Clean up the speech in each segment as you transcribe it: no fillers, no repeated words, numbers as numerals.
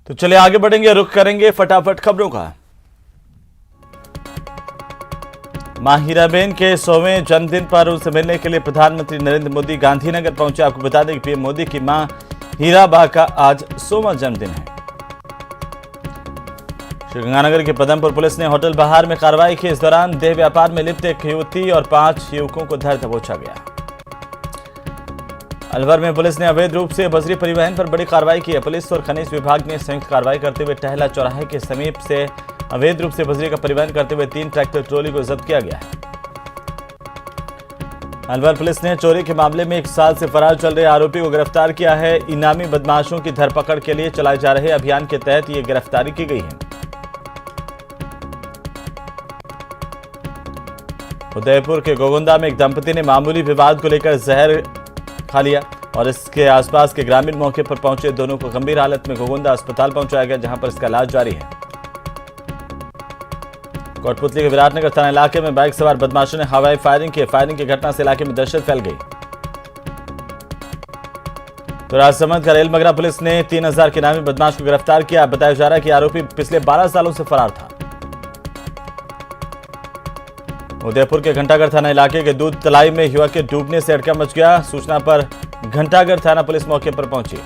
तो चलिए आगे बढ़ेंगे, रुख करेंगे फटाफट खबरों का। मां हीराबेन के 100वें जन्मदिन पर उनसे मिलने के लिए प्रधानमंत्री नरेंद्र मोदी गांधीनगर पहुंचे। आपको बता दें कि पीएम मोदी की मां हीराबा का आज 100वां जन्मदिन है। श्रीगंगानगर के पदमपुर पुलिस ने होटल बहार में कार्रवाई की। इस दौरान देह व्यापार में लिप्त एक युवती और 5 युवकों को धर दबोचा गया। अलवर में पुलिस ने अवैध रूप से बजरी परिवहन पर बड़ी कार्रवाई की है। पुलिस और खनिज विभाग ने संयुक्त कार्रवाई करते हुए टहला चौराहे के समीप से अवैध रूप से बजरी का परिवहन करते हुए 3 ट्रैक्टर ट्रॉली को जब्त किया गया है। अलवर पुलिस ने चोरी के मामले में 1 साल से फरार चल रहे आरोपी को गिरफ्तार किया है। इनामी बदमाशों की धरपकड़ के लिए चलाए जा रहे अभियान के तहत ये गिरफ्तारी की गई है। उदयपुर के गोगुंदा में एक दंपति ने मामूली विवाद को लेकर जहर खा लिया और इसके आसपास के ग्रामीण मौके पर पहुंचे। दोनों को गंभीर हालत में गोगुंदा अस्पताल पहुंचाया गया, जहां पर इसका इलाज जारी है। कोटपुतली के विराटनगर थाना इलाके में बाइक सवार बदमाशों ने हवाई फायरिंग की। फायरिंग की घटना से इलाके में दहशत फैल गई। तो राजसमंद का रेलमगरा पुलिस ने 3000 के इनामी बदमाश को गिरफ्तार किया। बताया जा रहा है कि आरोपी पिछले 12 सालों से फरार था। उदयपुर के घंटाघर थाना इलाके के दूध तलाई में युवक के डूबने से हड़कंप मच गया। सूचना पर घंटाघर थाना पुलिस मौके पर पहुंची।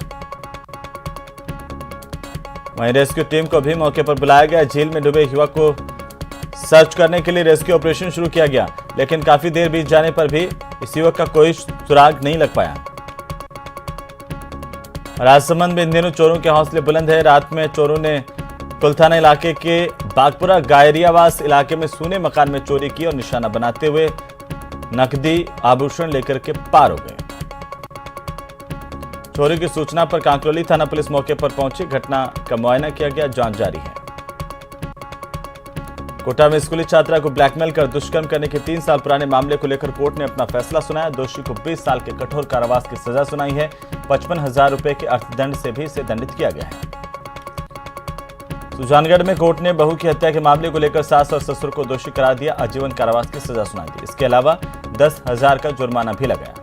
वहीं रेस्क्यू टीम को भी मौके पर बुलाया गया। झील में डूबे युवक को सर्च करने के लिए रेस्क्यू ऑपरेशन शुरू किया गया, लेकिन काफी देर बीत जाने पर भी इस युवक का कोई सुराग नहीं लग पाया। राजसमंद में इन दिनों चोरों के हौसले बुलंद है। रात में चोरों ने कुलथाना इलाके के बागपुरा गायरियावास इलाके में सूने मकान में चोरी की और निशाना बनाते हुए नकदी आभूषण लेकर के पार हो गए। चोरी की सूचना पर कांकरोली थाना पुलिस मौके पर पहुंची। घटना का मुआयना किया गया, जांच जारी है। कोटा में स्कूली छात्रा को ब्लैकमेल कर दुष्कर्म करने के 3 साल पुराने मामले को लेकर कोर्ट ने अपना फैसला सुनाया। दोषी को 20 साल के कठोर कारावास की सजा सुनाई है। 55,000 रुपए के अर्थदंड से भी इसे दंडित किया गया है। सुजानगढ़ में कोर्ट ने बहू की हत्या के मामले को लेकर सास और ससुर को दोषी करार दिया। आजीवन कारावास की सजा सुनाई दी। इसके अलावा 10,000 का जुर्माना भी लगाया।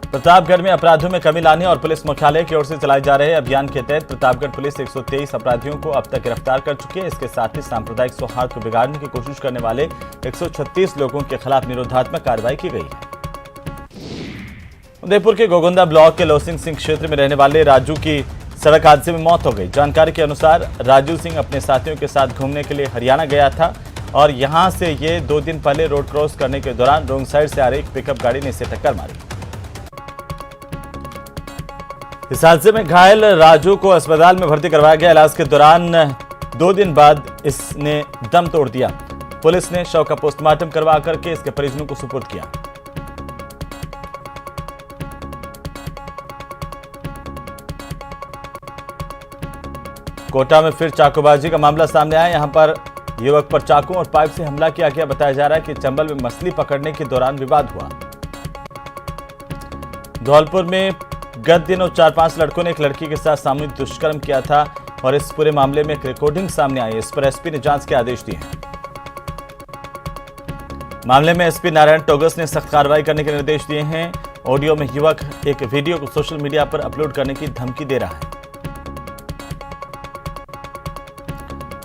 प्रतापगढ़ में अपराधों में कमी लाने और पुलिस मुख्यालय की ओर से चलाए जा रहे अभियान के तहत प्रतापगढ़ पुलिस 123 अपराधियों को अब तक गिरफ्तार कर चुकी है। इसके साथ ही सांप्रदायिक सौहार्द को बिगाड़ने की कोशिश करने वाले 136 लोगों के खिलाफ निरोधात्मक कार्रवाई की गई है। उदयपुर के गोगुंदा ब्लॉक के लोसिंग सिंह क्षेत्र में रहने वाले राजू की सड़क हादसे में मौत हो गई। जानकारी के अनुसार राजू सिंह अपने साथियों के साथ घूमने के लिए हरियाणा गया था और यहां से ये 2 दिन पहले रोड क्रॉस करने के दौरान रोंग साइड से आ रही एक पिकअप गाड़ी ने इसे टक्कर मारी। इस हादसे में घायल राजू को अस्पताल में भर्ती करवाया गया। इलाज के दौरान 2 दिन बाद इसने दम तोड़ दिया। पुलिस ने शव का पोस्टमार्टम करवा करके इसके परिजनों को सुपुर्द किया। कोटा में फिर चाकूबाजी का मामला सामने आया। यहां पर युवक पर चाकू और पाइप से हमला किया गया। बताया जा रहा है कि चंबल में मछली पकड़ने के दौरान विवाद हुआ। धौलपुर में गत दिनों 4-5 लड़कों ने एक लड़की के साथ सामूहिक दुष्कर्म किया था और इस पूरे मामले में एक रिकॉर्डिंग सामने आई। इस पर एसपी ने जांच के आदेश दिए हैं। मामले में एसपी नारायण टोगस ने सख्त कार्रवाई करने के निर्देश दिए हैं। ऑडियो में युवक एक वीडियो को सोशल मीडिया पर अपलोड करने की धमकी दे रहा है।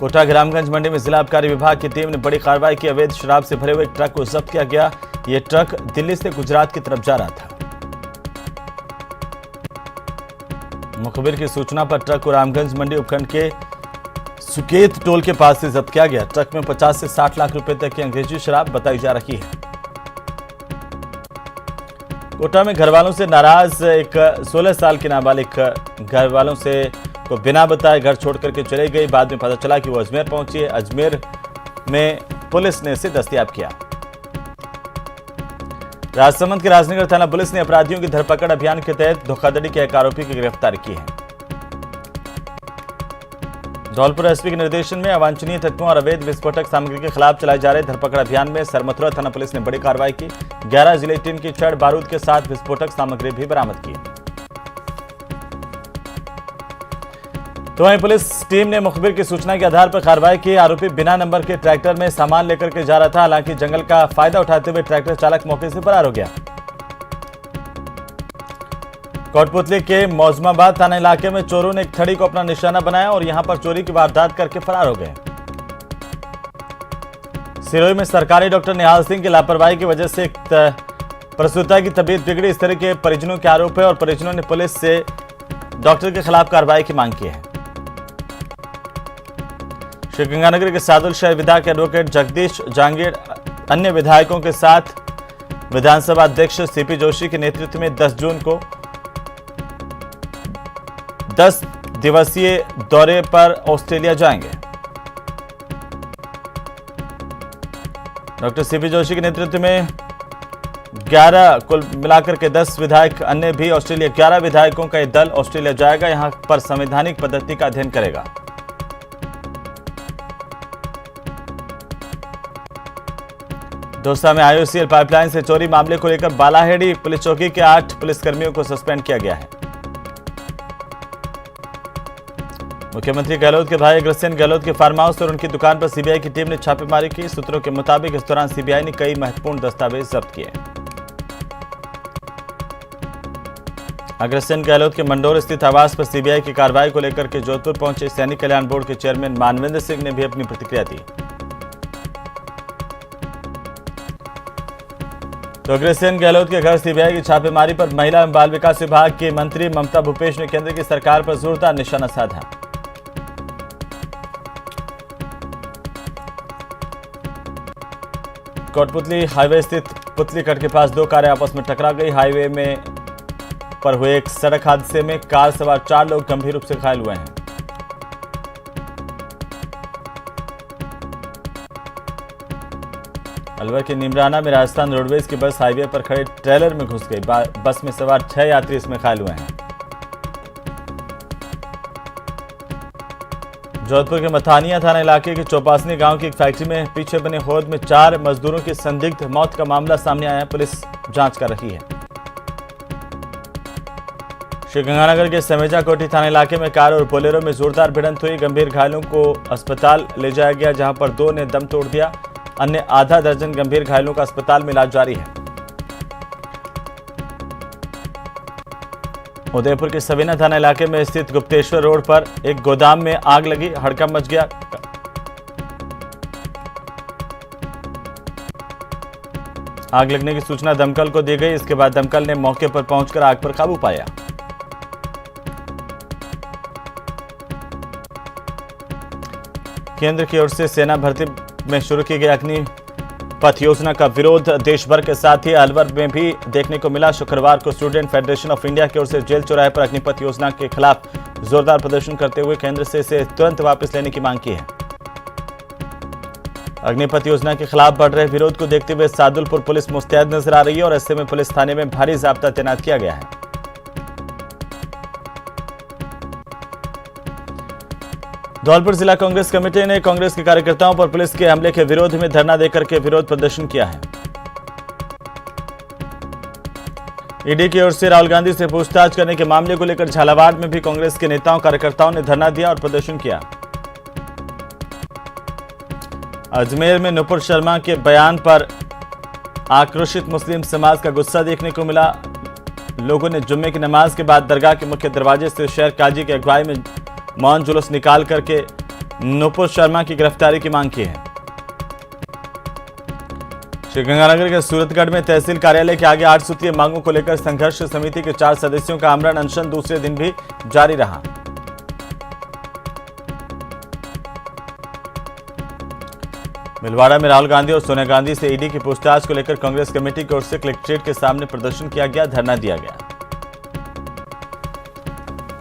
कोटा ग्रामगंज मंडी में जिला आबकारी विभाग की टीम ने बड़ी कार्रवाई की। अवैध शराब से भरे हुए एक ट्रक को जब्त किया गया। यह ट्रक दिल्ली से गुजरात की तरफ जा रहा था। मुखबिर की सूचना पर ट्रक को रामगंज मंडी उपखंड के सुकेत टोल के पास से जब्त किया गया। ट्रक में 50 से 60 लाख रुपए तक की अंग्रेजी शराब बताई जा रही है। कोटा में घरवालों से नाराज एक 16 साल की नाबालिग घरवालों से को बिना बताए घर छोड़ करके चले गई। बाद में पता चला कि वो अजमेर पहुंची है। अजमेर में पुलिस ने इसे दस्तयाब किया। राजसमंद के राजनगर थाना पुलिस ने अपराधियों की धरपकड़ अभियान के तहत धोखाधड़ी के एक आरोपी की गिरफ्तारी की है। धौलपुर एसपी के निर्देशन में अवांछनीय तत्वों और अवैध विस्फोटक सामग्री के खिलाफ चलाए जा रहे धरपकड़ अभियान में सरमथुरा थाना पुलिस ने बड़ी कार्रवाई की। 11 जिले टीम की छड़ बारूद के साथ विस्फोटक सामग्री भी बरामद की। तो वहीं पुलिस टीम ने मुखबिर की सूचना के आधार पर कार्रवाई की। आरोपी बिना नंबर के ट्रैक्टर में सामान लेकर के जा रहा था। हालांकि जंगल का फायदा उठाते हुए ट्रैक्टर चालक मौके से फरार हो गया। कोटपुतली के मौजमाबाद थाना इलाके में चोरों ने एक थड़ी को अपना निशाना बनाया और यहां पर चोरी की वारदात करके फरार हो गए। सिरोही में सरकारी डॉक्टर निहाल सिंह की लापरवाही की वजह से एक प्रसूता की तबीयत बिगड़ी, इस तरह के परिजनों के आरोप है और परिजनों ने पुलिस से डॉक्टर के खिलाफ कार्रवाई की मांग की है। श्रीगंगानगर के सादुल शहर विधायक एडवोकेट जगदीश जहांगीर अन्य विधायकों के साथ विधानसभा अध्यक्ष सीपी जोशी के नेतृत्व में 10 जून को 10 दिवसीय दौरे पर ऑस्ट्रेलिया जाएंगे। डॉक्टर सीपी जोशी के नेतृत्व में 11 कुल मिलाकर के 10 विधायक अन्य भी ऑस्ट्रेलिया 11 विधायकों का यह दल ऑस्ट्रेलिया जाएगा, यहां पर संवैधानिक पद्धति का अध्ययन करेगा। दौसा में आईओसीएल पाइपलाइन से चोरी मामले को लेकर बालाहेड़ी पुलिस चौकी के 8 पुलिसकर्मियों को सस्पेंड किया गया है। मुख्यमंत्री गहलोत के भाई अग्रसेन गहलोत के फार्म हाउस और उनकी दुकान पर सीबीआई की टीम ने छापेमारी की। सूत्रों के मुताबिक इस दौरान सीबीआई ने कई महत्वपूर्ण दस्तावेज जब्त किए। अग्रसेन गहलोत के मंडोर स्थित आवास पर सीबीआई की कार्रवाई को लेकर के जोधपुर पहुंचे सैनिक कल्याण बोर्ड के चेयरमैन मानवेंद्र सिंह ने भी अपनी प्रतिक्रिया दी। तो अग्रसेन गहलोत के घर सीबीआई की छापेमारी पर महिला एवं बाल विकास विभाग के मंत्री ममता भूपेश ने केंद्र की सरकार पर जोरदार निशाना साधा। कोटपुतली हाईवे स्थित पुतली कट के पास 2 कारें आपस में टकरा गई। हाईवे में पर हुए एक सड़क हादसे में कार सवार 4 लोग गंभीर रूप से घायल हुए हैं। अलवर के निमराना में राजस्थान रोडवेज की बस हाईवे पर खड़े ट्रेलर में घुस गई। बस में सवार 6 यात्री इसमें घायल हुए हैं। जोधपुर के मथानिया थाना इलाके के चौपासनी गांव की एक फैक्ट्री में पीछे बने होद में 4 मजदूरों की संदिग्ध मौत का मामला सामने आया। पुलिस जांच कर रही है। श्रीगंगानगर के समेजा कोठी थाना इलाके में कार और बोलेरो में जोरदार भिड़ंत हुई। गंभीर घायलों को अस्पताल ले जाया गया, जहां पर 2 ने दम तोड़ दिया। अन्य आधा दर्जन गंभीर घायलों का अस्पताल में इलाज जारी है। उदयपुर के सवेना थाना इलाके में स्थित गुप्तेश्वर रोड पर एक गोदाम में आग लगी, हड़कंप मच गया। आग लगने की सूचना दमकल को दी गई। इसके बाद दमकल ने मौके पर पहुंचकर आग पर काबू पाया। केंद्र की ओर से सेना भर्ती में शुरू की गई अग्निपथ योजना का विरोध देश भर के साथ ही अलवर में भी देखने को मिला। शुक्रवार को स्टूडेंट फेडरेशन ऑफ इंडिया की ओर से जेल चौराहे पर अग्निपथ योजना के खिलाफ जोरदार प्रदर्शन करते हुए केंद्र से इसे तुरंत वापस लेने की मांग की है। अग्निपथ योजना के खिलाफ बढ़ रहे विरोध को देखते हुए सादुलपुर पुलिस मुस्तैद नजर आ रही है और ऐसे में पुलिस थाने में भारी जाब्ता तैनात किया गया है। धौलपुर जिला कांग्रेस कमेटी ने कांग्रेस के कार्यकर्ताओं पर पुलिस के हमले के विरोध में धरना देकर के विरोध प्रदर्शन किया है। ईडी की ओर से राहुल गांधी से पूछताछ करने के मामले को लेकर झालावाड़ में भी कांग्रेस के नेताओं कार्यकर्ताओं ने धरना दिया और प्रदर्शन किया। अजमेर में नुपुर शर्मा के बयान पर आक्रोशित मुस्लिम समाज का गुस्सा देखने को मिला। लोगों ने जुम्मे की नमाज के बाद दरगाह के मुख्य दरवाजे से शहर काजी की अगुवाई में मौन जुलूस निकाल करके नुपुर शर्मा की गिरफ्तारी की मांग की है। श्रीगंगानगर के सूरतगढ़ में तहसील कार्यालय के आगे 8 सूत्रीय मांगों को लेकर संघर्ष समिति के 4 सदस्यों का आमरण अनशन दूसरे दिन भी जारी रहा। भिलवाड़ा में राहुल गांधी और सोनिया गांधी से ईडी की पूछताछ को लेकर कांग्रेस कमेटी की ओर से कलेक्ट्रेट के सामने प्रदर्शन किया गया, धरना दिया गया।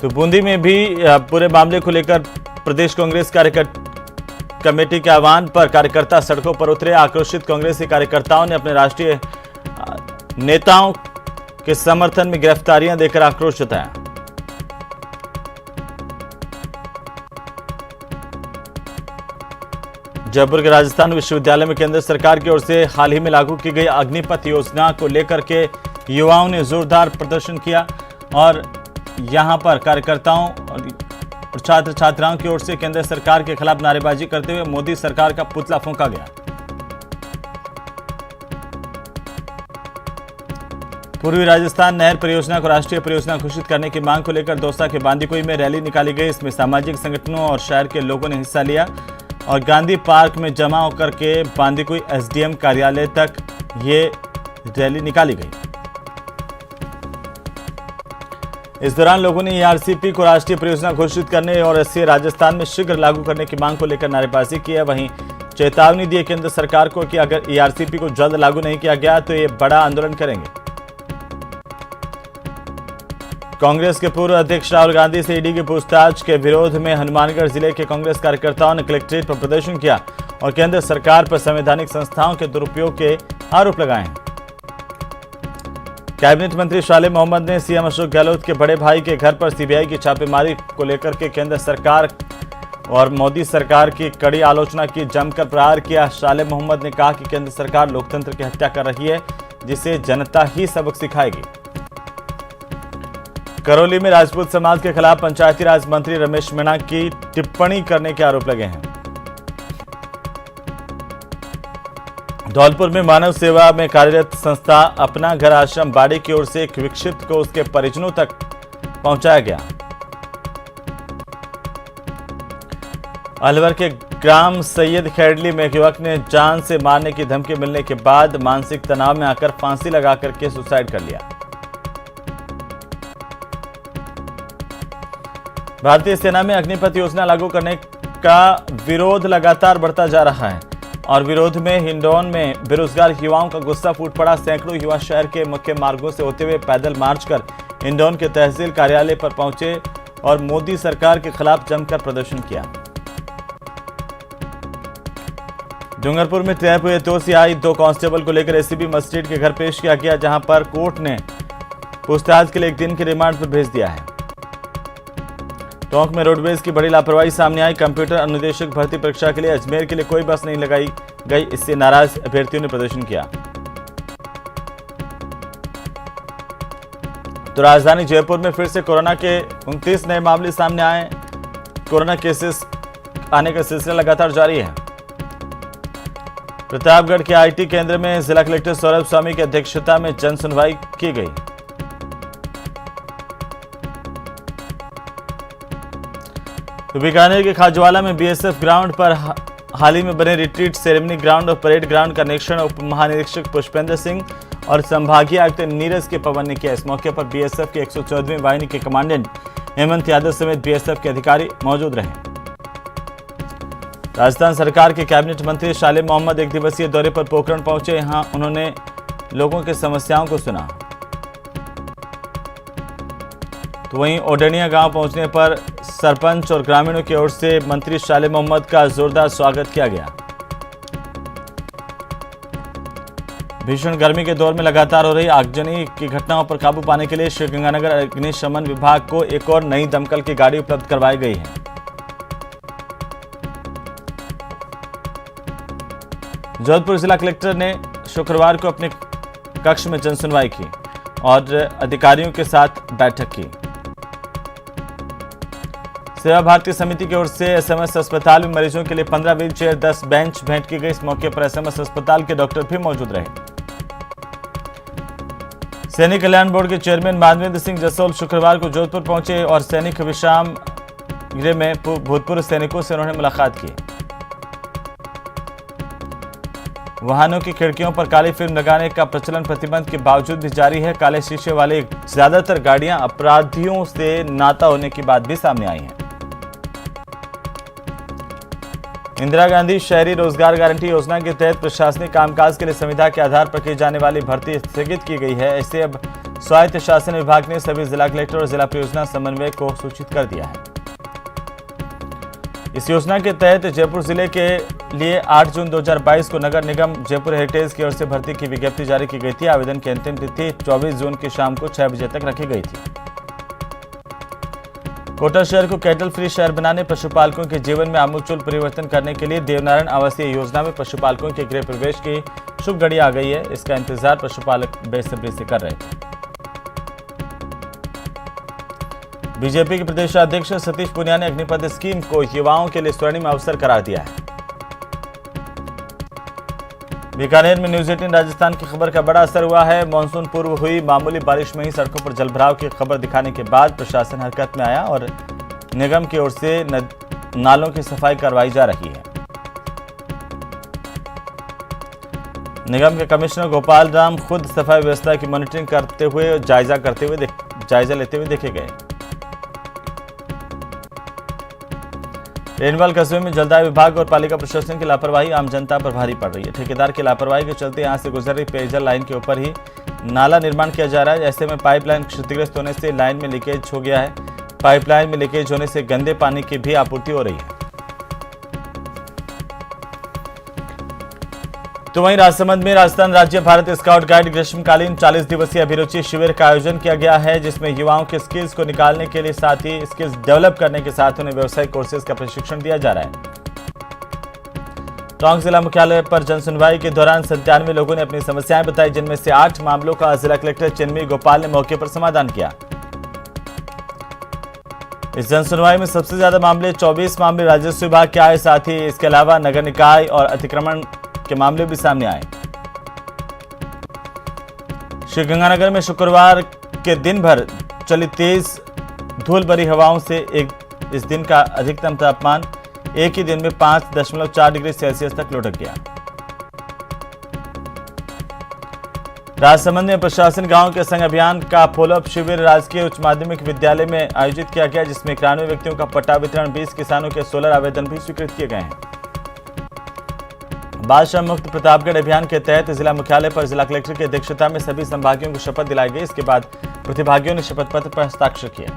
तो बूंदी में भी पूरे मामले को लेकर प्रदेश कांग्रेस कमेटी के आह्वान पर कार्यकर्ता सड़कों पर उतरे। आक्रोशित कांग्रेसी कार्यकर्ताओं ने अपने राष्ट्रीय नेताओं के समर्थन में गिरफ्तारियां देकर आक्रोश जताया। जयपुर के राजस्थान विश्वविद्यालय में केंद्र सरकार की ओर से हाल ही में लागू की गई अग्निपथ योजना को लेकर के युवाओं ने जोरदार प्रदर्शन किया और यहां पर कार्यकर्ताओं और छात्र छात्राओं की ओर से केंद्र सरकार के खिलाफ नारेबाजी करते हुए मोदी सरकार का पुतला फूंका गया। पूर्वी राजस्थान नहर परियोजना को राष्ट्रीय परियोजना घोषित करने की मांग को लेकर दौसा के बांदीकुई में रैली निकाली गई। इसमें सामाजिक संगठनों और शहर के लोगों ने हिस्सा लिया और गांधी पार्क में जमा होकर के बांदीकुई एसडीएम कार्यालय तक ये रैली निकाली गई। इस दौरान लोगों ने ईआरसीपी को राष्ट्रीय परियोजना घोषित करने और इसे राजस्थान में शीघ्र लागू करने की मांग को लेकर नारेबाजी की है। वहीं चेतावनी दी केंद्र सरकार को कि अगर ईआरसीपी को जल्द लागू नहीं किया गया तो ये बड़ा आंदोलन करेंगे। कांग्रेस के पूर्व अध्यक्ष राहुल गांधी से ईडी की पूछताछ के विरोध में हनुमानगढ़ जिले के कांग्रेस कार्यकर्ताओं ने कलेक्ट्रेट पर प्रदर्शन किया और केंद्र सरकार पर संवैधानिक संस्थाओं के दुरुपयोग के आरोप लगाए हैं। कैबिनेट मंत्री शाले मोहम्मद ने सीएम अशोक गहलोत के बड़े भाई के घर पर सीबीआई की छापेमारी को लेकर के केंद्र सरकार और मोदी सरकार की कड़ी आलोचना की, जमकर प्रहार किया। शाले मोहम्मद ने कहा कि केंद्र सरकार लोकतंत्र की हत्या कर रही है, जिसे जनता ही सबक सिखाएगी। करौली में राजपूत समाज के खिलाफ पंचायती राज मंत्री रमेश मीणा की टिप्पणी करने के आरोप लगे हैं। धौलपुर में मानव सेवा में कार्यरत संस्था अपना घर आश्रम बाड़ी की ओर से एक विक्षिप्त को उसके परिजनों तक पहुंचाया गया। अलवर के ग्राम सैयद खेड़ली में एक युवक ने जान से मारने की धमकी मिलने के बाद मानसिक तनाव में आकर फांसी लगाकर के सुसाइड कर लिया। भारतीय सेना में अग्निपथ योजना लागू करने का विरोध लगातार बढ़ता जा रहा है और विरोध में हिंडौन में बेरोजगार युवाओं का गुस्सा फूट पड़ा। सैकड़ों युवा शहर के मुख्य मार्गों से होते हुए पैदल मार्च कर हिंडौन के तहसील कार्यालय पर पहुंचे और मोदी सरकार के खिलाफ जमकर प्रदर्शन किया। डूंगरपुर में ट्रैप हुए तोसी आई 2 कांस्टेबल को लेकर एसीबी मजिस्ट्रेट के घर पेश किया गया, जहां पर कोर्ट ने पूछताछ के लिए 1 दिन के रिमांड पर भेज दिया है। टोंक में रोडवेज की बड़ी लापरवाही सामने आई। कंप्यूटर अनुदेशक भर्ती परीक्षा के लिए अजमेर के लिए कोई बस नहीं लगाई गई। इससे नाराज अभ्यर्थियों ने प्रदर्शन किया। तो राजधानी जयपुर में फिर से कोरोना के 29 नए मामले सामने आए। कोरोना केसेस आने का सिलसिला लगातार जारी है। प्रतापगढ़ के आईटी केंद्र में जिला कलेक्टर सौरभ स्वामी की अध्यक्षता में जन सुनवाई की गई। तो बीकानेर के खाजवाला में बीएसएफ ग्राउंड पर हाल ही में बने रिट्रीट सेरेमनी ग्राउंड और परेड ग्राउंड का निरीक्षण उप महानिरीक्षक पुष्पेंद्र सिंह और संभागीय आयुक्त नीरज के पवन ने किया। इस मौके पर बीएसएफ के 114वीं वाहिनी के कमांडेंट हेमंत यादव समेत बीएसएफ के अधिकारी मौजूद रहे। राजस्थान सरकार के कैबिनेट मंत्री शाले मोहम्मद 1 दिवसीय दौरे पर पोखरण पहुंचे। यहां उन्होंने लोगों की समस्याओं को सुना। तो वहीं ओडनिया गांव पहुंचने पर सरपंच और ग्रामीणों की ओर से मंत्री शाले मोहम्मद का जोरदार स्वागत किया गया। भीषण गर्मी के दौर में लगातार हो रही आगजनी की घटनाओं पर काबू पाने के लिए श्रीगंगानगर अग्निशमन विभाग को एक और नई दमकल की गाड़ी उपलब्ध करवाई गई है। जोधपुर जिला कलेक्टर ने शुक्रवार को अपने कक्ष में जनसुनवाई की और अधिकारियों के साथ बैठक की। सेवा भारती समिति की ओर से एसएमएस अस्पताल में मरीजों के लिए 15 व्हील चेयर 10 बेंच भेंट की गई। इस मौके पर एसएमएस अस्पताल के डॉक्टर भी मौजूद रहे। सैनिक कल्याण बोर्ड के चेयरमैन मानवेंद्र सिंह जसोल शुक्रवार को जोधपुर पहुंचे और सैनिक विश्राम गृह में भूतपूर्व सैनिकों से उन्होंने मुलाकात की। वाहनों की खिड़कियों पर काली फिल्म लगाने का प्रचलन प्रतिबंध के बावजूद भी जारी है। काले शीशे वाले ज्यादातर गाड़ियां अपराधियों से नाता होने की बात भी सामने आई है। इंदिरा गांधी शहरी रोजगार गारंटी योजना के तहत प्रशासनिक कामकाज के लिए संविदा के आधार पर की जाने वाली भर्ती स्थगित की गई है। ऐसे अब स्वायत्त शासन विभाग ने सभी जिला कलेक्टर और जिला परियोजना समन्वयक को सूचित कर दिया है। इस योजना के तहत जयपुर जिले के लिए 8 जून 2022 को नगर निगम जयपुर हेरिटेज की ओर से भर्ती की विज्ञप्ति जारी की गई थी। आवेदन की अंतिम तिथि 24 जून की शाम को 6 बजे तक रखी गई थी। कोटा शहर को कैटल फ्री शहर बनाने, पशुपालकों के जीवन में आमूलचूल परिवर्तन करने के लिए देवनारायण आवासीय योजना में पशुपालकों के गृह प्रवेश की शुभ घड़ी आ गई है। इसका इंतजार पशुपालक बेसब्री से कर रहे थे। बीजेपी के प्रदेश अध्यक्ष सतीश पूनिया ने अग्निपथ स्कीम को युवाओं के लिए स्वर्णिम अवसर करार दिया है। बीकानेर में न्यूज 18 राजस्थान की खबर का बड़ा असर हुआ है। मानसून पूर्व हुई मामूली बारिश में ही सड़कों पर जलभराव की खबर दिखाने के बाद प्रशासन हरकत में आया और निगम की ओर से नालों की सफाई करवाई जा रही है। निगम के कमिश्नर गोपाल राम खुद सफाई व्यवस्था की मॉनिटरिंग करते हुए जायजा लेते हुए देखे गए। रेनवाल कस्बे में जलदाय विभाग और पालिका प्रशासन की लापरवाही आम जनता पर भारी पड़ रही है। ठेकेदार की लापरवाही के चलते यहां से गुजर रही पेयजल लाइन के ऊपर ही नाला निर्माण किया जा रहा है। ऐसे में पाइपलाइन क्षतिग्रस्त होने से लाइन में लीकेज हो गया है। पाइपलाइन में लीकेज होने से गंदे पानी की भी आपूर्ति हो रही है। तो वहीं राजसमंद में राजस्थान राज्य भारत स्काउट गाइड ग्रीष्मकालीन 40 दिवसीय अभिरुचि शिविर का आयोजन किया गया है, जिसमें युवाओं के स्किल्स को निकालने के लिए साथ ही स्किल्स डेवलप करने के साथ उन्हें व्यावसायिक कोर्सेज का प्रशिक्षण दिया जा रहा है। टोंक जिला मुख्यालय पर जनसुनवाई के दौरान 97 लोगों ने अपनी समस्याएं बताई, जिनमें से 8 मामलों का जिला कलेक्टर चिन्मयी गोपाल ने मौके पर समाधान किया। इस जनसुनवाई में सबसे ज्यादा मामले 24 मामले राजस्व विभाग के आए, साथ ही इसके अलावा नगर निकाय और अतिक्रमण के मामले भी सामने आए। श्रीगंगानगर में शुक्रवार के दिन भर चली तेज धूल भरी हवाओं से इस दिन का अधिकतम तापमान एक ही दिन में 5.4 डिग्री सेल्सियस तक लुढ़क गया। राजसमंद में प्रशासन गांव के संग अभियान का फॉलोअप शिविर राजकीय उच्च माध्यमिक विद्यालय में आयोजित किया गया, जिसमें 91 व्यक्तियों का पट्टा वितरण, 20 किसानों के सोलर आवेदन भी स्वीकृत किए गए हैं। बाल श्रम मुक्त प्रतापगढ़ अभियान के तहत जिला मुख्यालय पर जिला कलेक्टर की अध्यक्षता में सभी संभागियों को शपथ दिलाई गई। इसके बाद प्रतिभागियों ने शपथ पत्र पर हस्ताक्षर किए।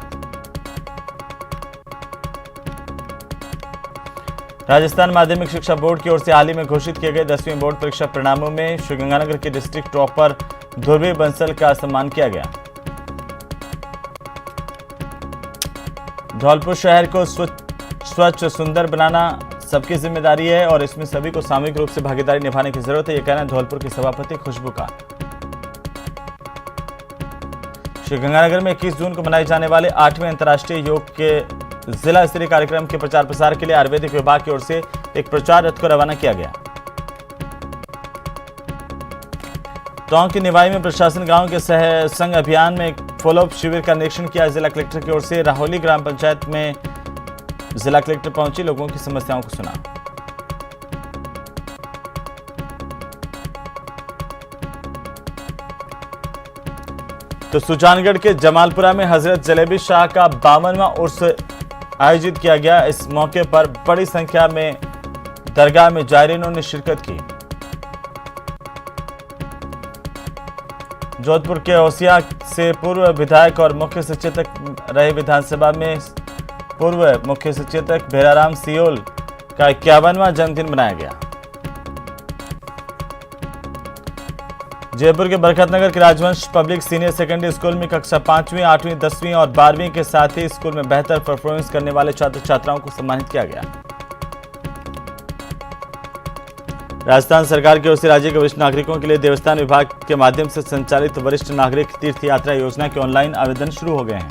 राजस्थान माध्यमिक शिक्षा बोर्ड की ओर से हाल ही में घोषित किए गए 10वीं बोर्ड परीक्षा परिणामों में श्रीगंगानगर के डिस्ट्रिक्ट टॉपर ध्रुवी बंसल का सम्मान किया गया। धौलपुर शहर को स्वच्छ सुंदर बनाना सबकी जिम्मेदारी है और इसमें सभी को सामूहिक रूप से भागीदारी निभाने की जरूरत है, यह कहना धौलपुर की सभापति खुशबू का। श्रीगंगानगर में 21 जून को मनाए जाने वाले 8वें अंतर्राष्ट्रीय योग के जिला स्तरीय कार्यक्रम के प्रचार प्रसार के लिए आयुर्वेदिक विभाग की ओर से एक प्रचार रथ को रवाना किया गया। टोंक की निवाई में प्रशासन गांव के संग अभियान में एक फॉलोअप शिविर का निरीक्षण किया। जिला कलेक्टर की ओर से राहोली ग्राम पंचायत में जिला कलेक्टर पहुंची, लोगों की समस्याओं को सुना। तो सुजानगढ़ के जमालपुरा में हजरत जलेबी शाह का 52वां उर्स आयोजित किया गया। इस मौके पर बड़ी संख्या में दरगाह में जायरीनों ने शिरकत की। जोधपुर के ओसिया से पूर्व विधायक और मुख्य सचेतक रहे विधानसभा में पूर्व मुख्य सचेतक भेराराम सियोल का 51वां जन्मदिन मनाया गया। जयपुर के बरकतनगर के राजवंश पब्लिक सीनियर सेकेंडरी स्कूल में कक्षा 5वीं, 8वीं, 10वीं और 12वीं के साथ ही स्कूल में बेहतर परफॉर्मेंस करने वाले छात्र छात्राओं को सम्मानित किया गया। राजस्थान सरकार की ओर से राज्य के वरिष्ठ नागरिकों के लिए देवस्थान विभाग के माध्यम से संचालित वरिष्ठ नागरिक तीर्थ यात्रा योजना के ऑनलाइन आवेदन शुरू हो गए हैं।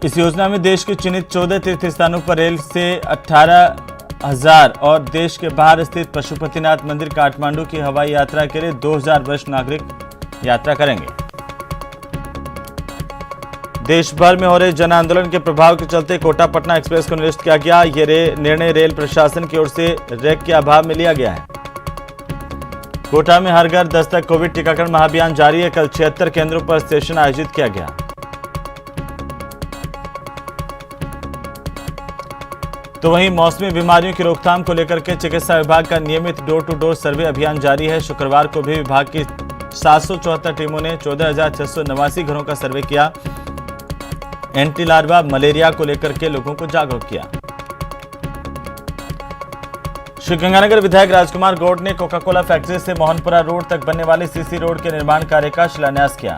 इस योजना में देश के चिन्हित 14 तीर्थ स्थानों पर रेल से 18,000 और देश के बाहर स्थित पशुपतिनाथ मंदिर काठमांडू की हवाई यात्रा के लिए 2,000 वरिष्ठ नागरिक यात्रा करेंगे। देश भर में हो रहे जन आंदोलन के प्रभाव के चलते कोटा पटना एक्सप्रेस को निरस्त किया गया। यह निर्णय रेल प्रशासन की ओर से रैक के अभाव में लिया गया है। कोटा में हर घर दस्तक कोविड टीकाकरण महाअभियान जारी है। कल 76 केंद्रों पर सेशन आयोजित किया गया। तो वहीं मौसमी बीमारियों की रोकथाम को लेकर के चिकित्सा विभाग का नियमित डोर टू डोर सर्वे अभियान जारी है। शुक्रवार को भी विभाग की 774 टीमों ने 14,689 घरों का सर्वे किया। एंटी लार्वा मलेरिया को लेकर के लोगों को जागरूक किया। श्रीगंगानगर विधायक राजकुमार गौड़ ने कोका कोला फैक्ट्री से मोहनपुरा रोड तक बनने वाले सीसी रोड के निर्माण कार्य का शिलान्यास किया।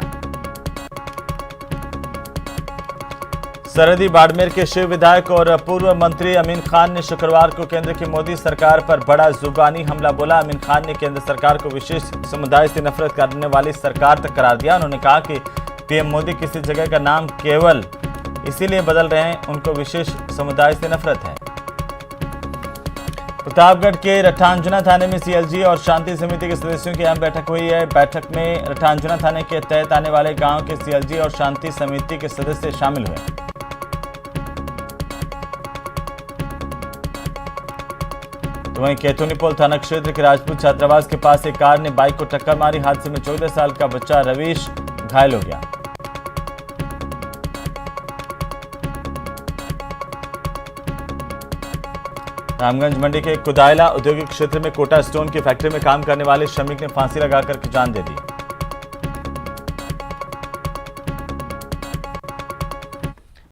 सरहदी बाड़मेर के शिव विधायक और पूर्व मंत्री अमीन खान ने शुक्रवार को केंद्र की मोदी सरकार पर बड़ा जुबानी हमला बोला। अमीन खान ने केंद्र सरकार को विशेष समुदाय से नफरत करने वाली सरकार तक करार दिया। उन्होंने कहा कि पीएम मोदी किसी जगह का नाम केवल इसीलिए बदल रहे हैं, उनको विशेष समुदाय से नफरत है। प्रतापगढ़ के रठांजना थाने में सीएलजी और शांति समिति के सदस्यों की अहम बैठक हुई है। बैठक में रठांजना थाने के तहत आने वाले गांव के सीएलजी और शांति समिति के सदस्य शामिल हुए। तो वहीं केतुनीपोल थाना क्षेत्र के राजपूत छात्रावास के पास एक कार ने बाइक को टक्कर मारी। हादसे में 14 साल का बच्चा रवीश घायल हो गया। रामगंज मंडी के कुदायला औद्योगिक क्षेत्र में कोटा स्टोन की फैक्ट्री में काम करने वाले श्रमिक ने फांसी लगाकर जान दे दी।